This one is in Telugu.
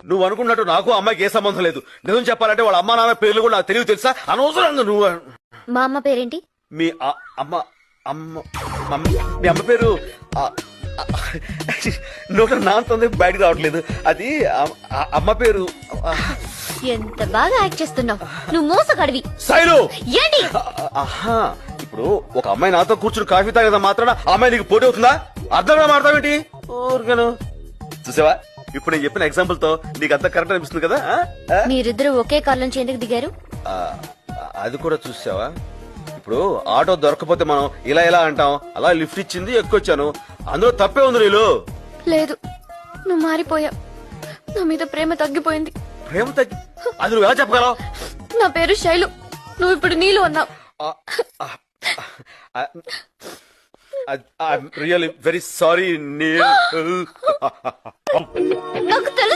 నువ్వు అనుకున్నట్టు నాకు అమ్మాయికి ఏ సంబంధం లేదు. నిజం చెప్పాలంటే వాళ్ళ అమ్మా నాన్న పేర్లు కూడా నాకు తెలియదు తెలుసా. అనవసరంగా నువ్వు మా అమ్మ పేరేంటి? మీ అమ్మ అమ్మ మీ అమ్మ పేరు నోట నాంతుంది బయటకు రావట్లేదు. అది అమ్మ పేరు. ఎంత బాగా యాక్ట్ చేస్తున్నావు. నువ్వు మోసగాడివి. శైలు ఏంటి? ఇప్పుడు ఒక అమ్మాయి నాతో కూర్చుని కాఫీ తాగేదా మాత్రాన ఆ అమ్మాయి నీకు పోటీ అవుతుందా? అర్థంగా మాడతావేంటి? ఊరికను చూసావా, ఇప్పుడు నేను చెప్పిన ఎగ్జాంపుల్ తో నీకు అంత కరెక్ట్ అనిపిస్తుంది కదా. మీరిద్దరు ఒకే కార్ నుంచి ఎందుకు దిగారు? అది కూడా చూసావా, ఇప్పుడు ఆటో దొరకపోతే మనం ఇలా ఇలా అంటాం. అలా లిఫ్ట్ ఇచ్చింది, ఎక్కువచ్చాను. అందులో తప్పే ఉంది. నీళ్ళు లేదు, నువ్వు మారిపోయావు. నా మీద ప్రేమ తగ్గిపోయింది. ప్రేమ తగ్గి అది నువ్వు ఎలా చెప్పగలవు? నా పేరు శైలు, నువ్వు ఇప్పుడు నీళ్ళు అన్నావు. ఐఎమ్ రియల్లీ వెరీ సారీ నీళ్ళు. నాకు తెలుసు.